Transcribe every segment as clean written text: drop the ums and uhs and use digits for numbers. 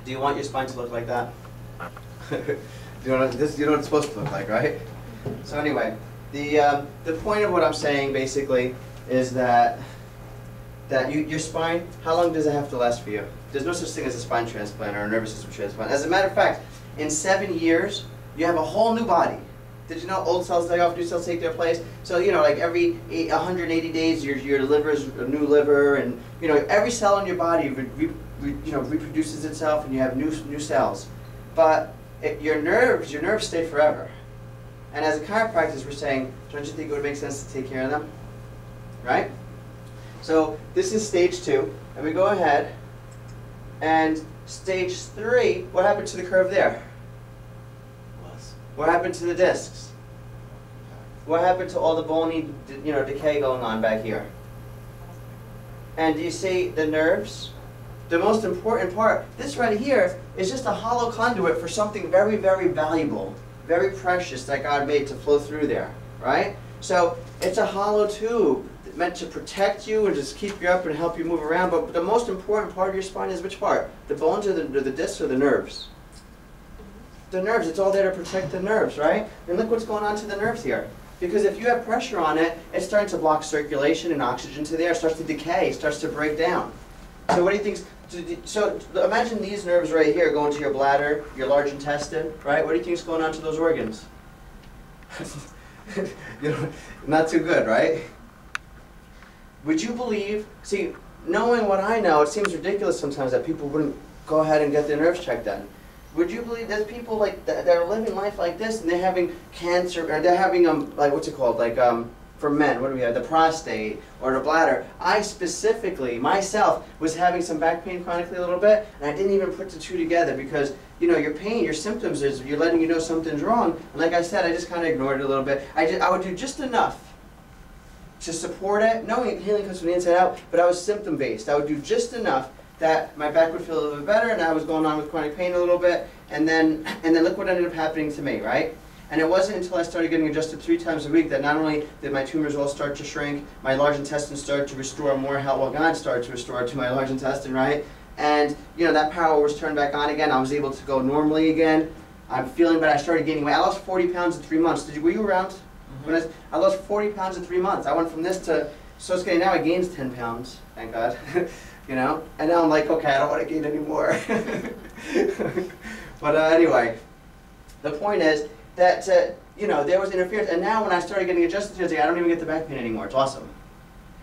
Do you want your spine to look like that? You know what it's supposed to look like, right? So anyway, the point of what I'm saying basically is that your spine, how long does it have to last for you? There's no such thing as a spine transplant or a nervous system transplant. As a matter of fact, in 7 years, you have a whole new body. Did you know old cells die off, new cells take their place? So, you know, like every 180 days, your liver's a new liver, and, you know, every cell in your body reproduces itself, and you have new cells. But your nerves stay forever. And as a chiropractor, we're saying, don't you think it would make sense to take care of them? Right? So this is stage 2, and we go ahead, and stage 3, what happened to the curve there? What happened to the discs? What happened to all the bony, decay going on back here? And do you see the nerves? The most important part, this right here, is just a hollow conduit for something very, very valuable, very precious that God made to flow through there, right? So it's a hollow tube meant to protect you and just keep you up and help you move around. But the most important part of your spine is which part? The bones or the discs or the nerves? The nerves. It's all there to protect the nerves, right? And look what's going on to the nerves here. Because if you have pressure on it, it's starting to block circulation and oxygen to the air. It starts to decay. It starts to break down. So what do you think? So imagine these nerves right here going to your bladder, your large intestine, right? What do you think is going on to those organs? Not too good, right? Would you believe, see, knowing what I know, it seems ridiculous sometimes that people wouldn't go ahead and get their nerves checked done. Would you believe there's people like that are living life like this and they're having cancer, or they're having, like, what's it called, like, for men, what do we have, the prostate or the bladder. I specifically, myself, was having some back pain chronically a little bit, and I didn't even put the two together because, you know, your pain, your symptoms is, you're letting you know something's wrong, and like I said, I just kind of ignored it a little bit. I would do just enough to support it, knowing healing comes from the inside out, but I was symptom-based. I would do just enough that my back would feel a little bit better, and I was going on with chronic pain a little bit, and then look what ended up happening to me, right? And it wasn't until I started getting adjusted 3 times a week that not only did my tumors all start to shrink, my large intestine started to restore more health, well, God started to restore to my large intestine, right? And, you know, that power was turned back on again. I was able to go normally again. I'm feeling better. I started gaining weight. I lost 40 pounds in 3 months. Were you around? Mm-hmm. When I lost 40 pounds in 3 months. I went from this to, so it's getting, now I gained 10 pounds, thank God. You know? And now I'm like, okay, I don't want to gain any more. But anyway, the point is that, you know, there was interference. And now when I started getting adjusted to it, I don't even get the back pain anymore. It's awesome.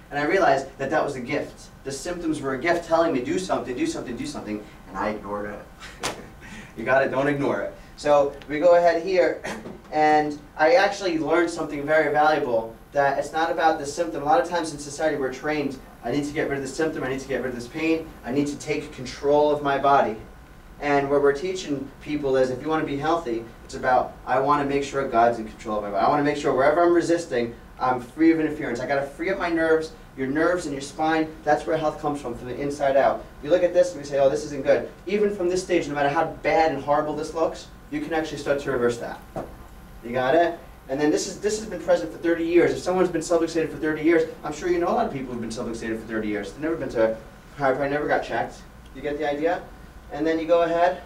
And I realized that that was a gift. The symptoms were a gift telling me do something, do something, do something. And I ignored it. You got it? Don't ignore it. So we go ahead here, and I actually learned something very valuable, that it's not about the symptom. A lot of times in society we're trained, I need to get rid of the symptom, I need to get rid of this pain, I need to take control of my body. And what we're teaching people is, if you want to be healthy, it's about, I want to make sure God's in control of my body. I want to make sure wherever I'm resisting, I'm free of interference. I got to free up my nerves. Your nerves and your spine, that's where health comes from the inside out. You look at this and we say, oh, this isn't good. Even from this stage, no matter how bad and horrible this looks, you can actually start to reverse that. You got it? And then this has been present for 30 years. If someone's been subluxated for 30 years, I'm sure you know a lot of people who've been subluxated for 30 years. They've never been to a chiropractor, never got checked. You get the idea? And then you go ahead,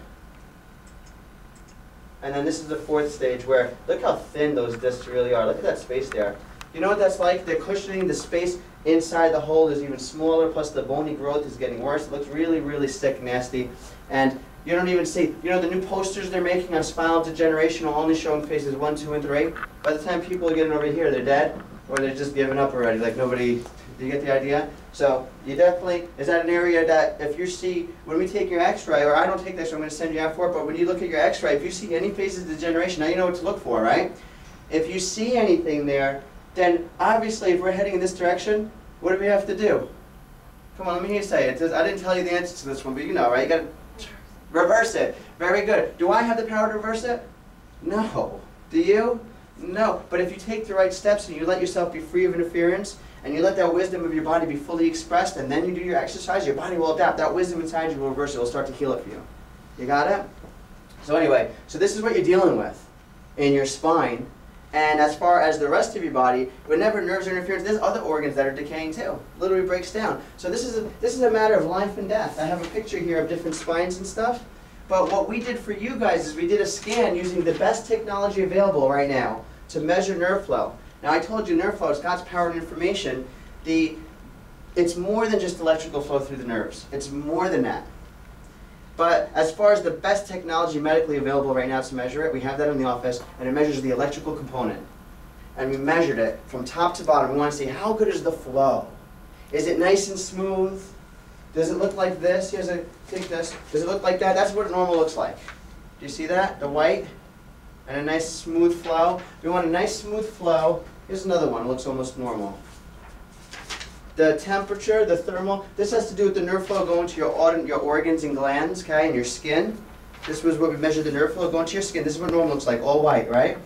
and then this is the 4th stage where, look how thin those discs really are. Look at that space there. You know what that's like? They're cushioning the space inside the hole is even smaller, plus the bony growth is getting worse. It looks really, really sick, nasty. And you don't even see, you know, the new posters they're making on spinal degeneration are only showing phases 1, 2, and 3. By the time people are getting over here, they're dead, or they're just giving up already, like nobody, do you get the idea? So you definitely, is that an area that if you see, when we take your x-ray, or I don't take this, so I'm going to send you out for it, but when you look at your x-ray, if you see any phases of degeneration, now you know what to look for, right? If you see anything there, then obviously if we're heading in this direction, what do we have to do? Come on, let me hear you say it. I didn't tell you the answer to this one, but you know, right? You got to reverse it. Very good. Do I have the power to reverse it? No. Do you? No. But if you take the right steps and you let yourself be free of interference, and you let that wisdom of your body be fully expressed, and then you do your exercise, your body will adapt. That wisdom inside you will reverse it. It will start to heal it for you. You got it? So anyway, so this is what you're dealing with in your spine. And as far as the rest of your body, whenever nerves are interference, there's other organs that are decaying too. Literally breaks down. So this is a matter of life and death. I have a picture here of different spines and stuff. But what we did for you guys is we did a scan using the best technology available right now to measure nerve flow. Now I told you nerve flow is God's power and information. It's more than just electrical flow through the nerves. It's more than that. But as far as the best technology medically available right now to measure it, we have that in the office, and it measures the electrical component. And we measured it from top to bottom. We want to see how good is the flow. Is it nice and smooth? Does it look like this? Here's a take this. Does it look like that? That's what normal looks like. Do you see that? The white and a nice smooth flow. We want a nice smooth flow. Here's another one. It looks almost normal. The temperature, the thermal. This has to do with the nerve flow going to your organs and glands, okay, and your skin. This was what we measured the nerve flow going to your skin. This is what normal looks like, all white, right?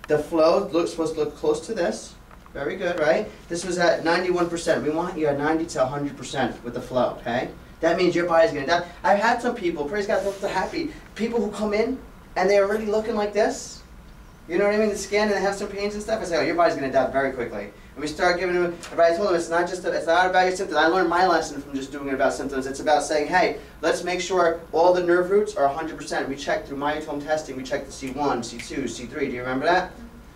The flow looks supposed to look close to this. Very good, right? This was at 91%. We want you at 90 to 100% with the flow, okay? That means your body's going to die. I've had some people, praise God, they're happy. People who come in and they're already looking like this. You know what I mean? The skin and they have some pains and stuff. I say, oh, your body's going to die very quickly. And we start giving them, but I told them it's not about your symptoms. I learned my lesson from just doing it about symptoms. It's about saying, hey, let's make sure all the nerve roots are 100%. We check through myotome testing. We check the C1, C2, C3. Do you remember that?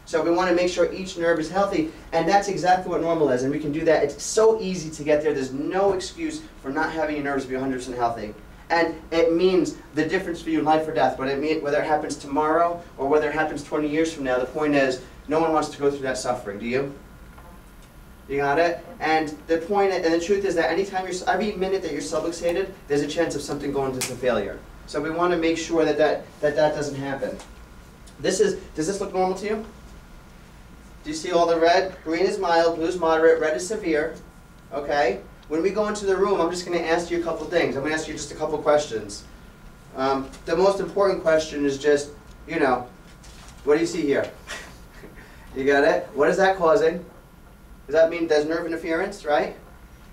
So we want to make sure each nerve is healthy, and that's exactly what normal is, and we can do that. It's so easy to get there. There's no excuse for not having your nerves be 100% healthy. And it means the difference for you, life or death. Whether it happens tomorrow or whether it happens 20 years from now, the point is, no one wants to go through that suffering, do you? You got it? And the point, and the truth is that every minute that you're subluxated, there's a chance of something going into failure. So we want to make sure that doesn't happen. Does this look normal to you? Do you see all the red? Green is mild, blue is moderate, red is severe. Okay? When we go into the room, I'm just going to ask you a couple things. I'm going to ask you just a couple questions. The most important question is just, what do you see here? You got it? What is that causing? Does that mean there's nerve interference, right?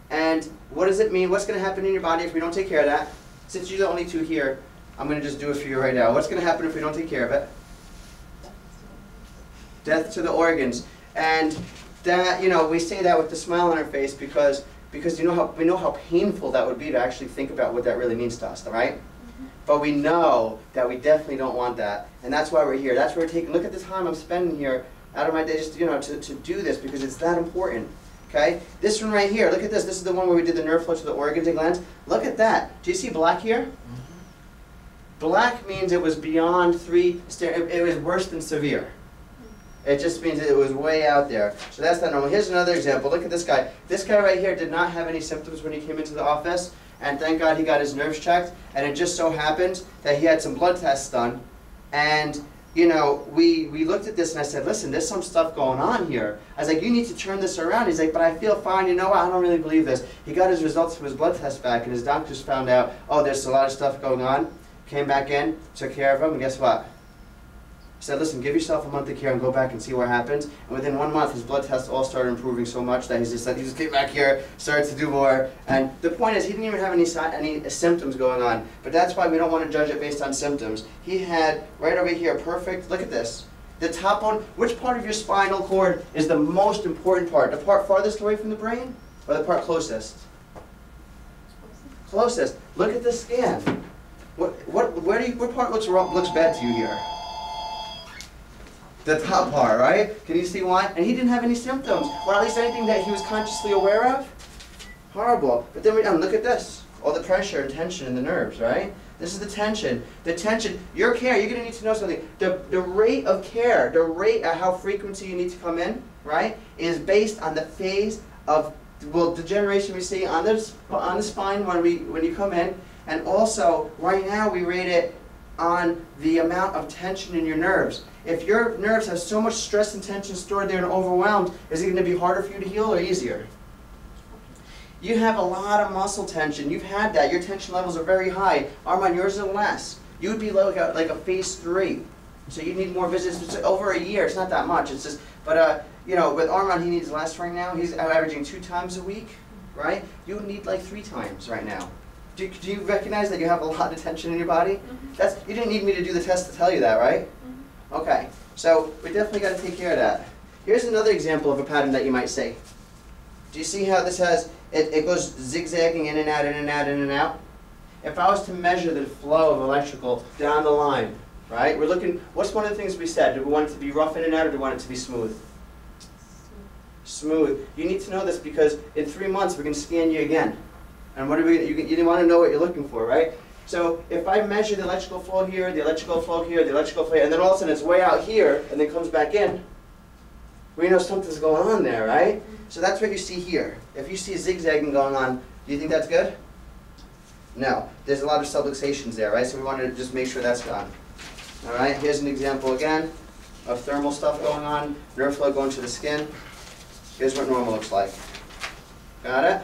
And what does it mean? What's going to happen in your body if we don't take care of that? Since you're the only two here, I'm going to just do it for you right now. What's going to happen if we don't take care of it? Death to the organs. And that, we say that with the smile on our face because we know how painful that would be to actually think about what that really means to us, all right? Mm-hmm. But we know that we definitely don't want that. And that's why we're here. That's why we're taking, look at the time I'm spending here out of my day just, to do this because it's that important. Okay? This one right here, look at this. This is the one where we did the nerve flow to the organs and glands. Look at that. Do you see black here? Mm-hmm. Black means it was beyond 3, it was worse than severe. It just means that it was way out there. So that's not normal. Here's another example. Look at this guy. This guy right here did not have any symptoms when he came into the office. And thank God he got his nerves checked. And it just so happened that he had some blood tests done. And, we looked at this and I said, listen, there's some stuff going on here. I was like, you need to turn this around. He's like, but I feel fine. You know what? I don't really believe this. He got his results from his blood test back. And his doctors found out, oh, there's a lot of stuff going on. Came back in, took care of him. And guess what? Said, listen, give yourself a month of care and go back and see what happens. And within 1 month, his blood tests all started improving so much that he just came back here, started to do more. And the point is, he didn't even have any symptoms going on. But that's why we don't want to judge it based on symptoms. He had, right over here, perfect, look at this. The top one, which part of your spinal cord is the most important part? The part farthest away from the brain or the part closest? Closest. Look at the scan. What part looks bad to you here? The top part, right? Can you see why? And he didn't have any symptoms, or at least anything that he was consciously aware of. Horrible. But then look at this. All the pressure and tension in the nerves, right? This is the tension. The tension, your care, you're going to need to know something. The rate of care, the rate at how frequency you need to come in, right, is based on the phase of, degeneration we see on the spine when you come in. And also, right now we rate it on the amount of tension in your nerves. If your nerves have so much stress and tension stored there and overwhelmed, is it going to be harder for you to heal or easier? You have a lot of muscle tension. You've had that. Your tension levels are very high. Armand, yours are less. You would be like a phase 3. So you need more visits. It's over a year. It's not that much. It's just, but with Armand, he needs less right now. He's averaging 2 times a week, right? You would need like 3 times right now. Do you recognize that you have a lot of tension in your body? Mm-hmm. You didn't need me to do the test to tell you that, right? Mm-hmm. Okay, so we definitely got to take care of that. Here's another example of a pattern that you might see. Do you see how this has, it goes zigzagging in and out, in and out, in and out? if I was to measure the flow of electrical down the line, right? We're looking, what's one of the things we said? Do we want it to be rough in and out, or do we want it to be smooth? Smooth. You need to know this because in 3 months we're going to scan you again. And what are we? You want to know what you're looking for, right? So if I measure the electrical flow here, the electrical flow here, the electrical flow here, and then all of a sudden it's way out here and then comes back in, we know something's going on there, right? So that's what you see here. If you see zigzagging going on, do you think that's good? No. There's a lot of subluxations there, right? So we want to just make sure that's gone. All right, here's an example again of thermal stuff going on, nerve flow going to the skin. Here's what normal looks like. Got it?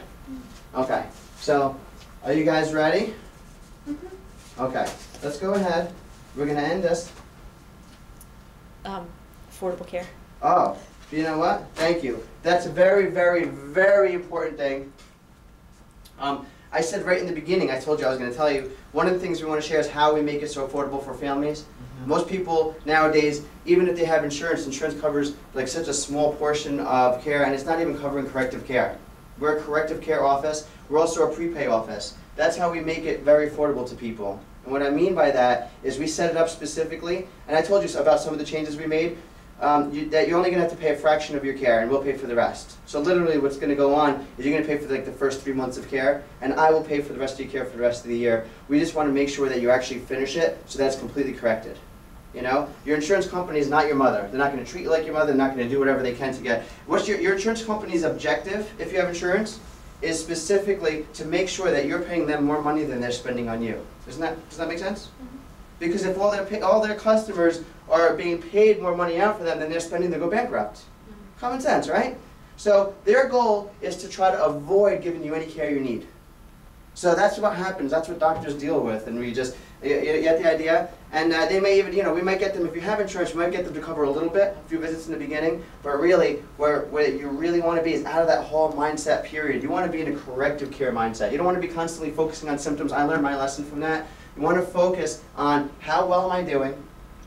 Okay, so are you guys ready? Okay, let's go ahead. We're going to end this. Affordable care. Oh, you know what? Thank you. That's a very, very, very important thing. I said right in the beginning, I told you I was going to tell you, one of the things we want to share is how we make it so affordable for families. Most people nowadays, even if they have insurance, insurance covers like such a small portion of care, and it's not even covering corrective care. We're a corrective care office. We're also a prepay office. That's how we make it very affordable to people. And what I mean by that is we set it up specifically, and I told you about some of the changes we made, that you're only going to have to pay a fraction of your care, and we'll pay for the rest. So literally what's going to go on is you're going to pay for like the first 3 months of care, and I will pay for the rest of your care for the rest of the year. We just want to make sure that you actually finish it so that's completely corrected. You know, your insurance company is not your mother. They're not going to treat you like your mother. They're not going to do whatever they can to get. What's your insurance company's objective, if you have insurance, is specifically to make sure that you're paying them more money than they're spending on you. Does that make sense? Mm-hmm. Because if all their customers are being paid more money out for them than they're spending, they go bankrupt. Mm-hmm. Common sense, right? So their goal is to try to avoid giving you any care you need. So that's what happens. That's what doctors deal with, and we just, you get the idea? And they may even, we might get them, if you have insurance, we might get them to cover a little bit, a few visits in the beginning, but really, where you really want to be is out of that whole mindset period. You want to be in a corrective care mindset. You don't want to be constantly focusing on symptoms. I learned my lesson from that. You want to focus on how well am I doing,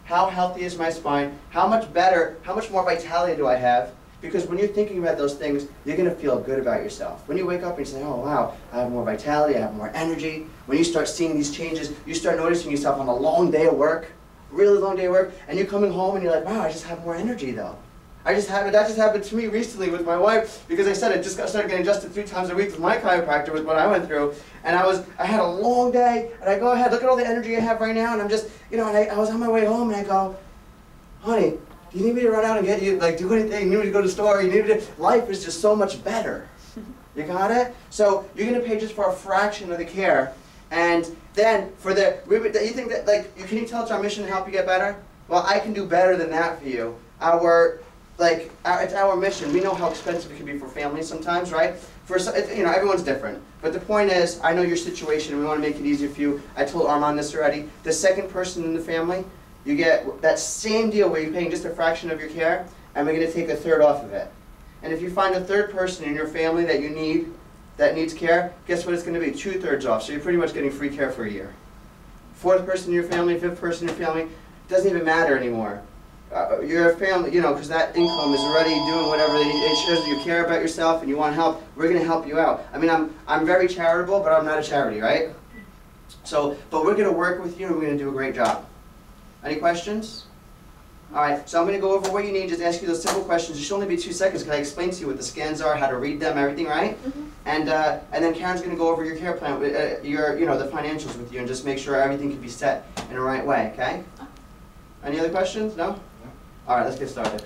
how healthy is my spine, how much better, how much more vitality do I have. Because when you're thinking about those things, you're going to feel good about yourself. When you wake up and you say, oh wow, I have more vitality, I have more energy. When you start seeing these changes, you start noticing yourself on a long day of work, really long day of work, and you're coming home and you're like, wow, I just have more energy though. That just happened to me recently with my wife, because I said I just started getting adjusted 3 times a week with my chiropractor with what I went through. And I had a long day, and I go ahead, look at all the energy I have right now, and I'm just, and I was on my way home and I go, honey, do you need me to run out and get you, do anything? You need me to go to the store? Life is just so much better. You got it? So you're going to pay just for a fraction of the care. And then for you think that, can you tell it's our mission to help you get better? Well, I can do better than that for you. It's our mission. We know how expensive it can be for families sometimes, right? Everyone's different. But the point is, I know your situation and we want to make it easier for you. I told Armand this already. The second person in the family, you get that same deal where you're paying just a fraction of your care, and we're going to take 1/3 off of it. And if you find a third person in your family that needs care, guess what it's going to be? 2/3 off. So you're pretty much getting free care for a year. 4th person in your family, 5th person in your family, doesn't even matter anymore. Your family, because that income is already doing whatever they need. It shows you care about yourself and you want help. We're going to help you out. I mean, I'm very charitable, but I'm not a charity, right? So, but we're going to work with you and we're going to do a great job. Any questions? All right, so I'm going to go over what you need, just ask you those simple questions. It should only be 2 seconds because I explain to you what the scans are, how to read them, everything, right? Mm-hmm. And then Karen's going to go over your care plan, the financials with you, and just make sure everything can be set in the right way, okay? Any other questions? No? All right, let's get started.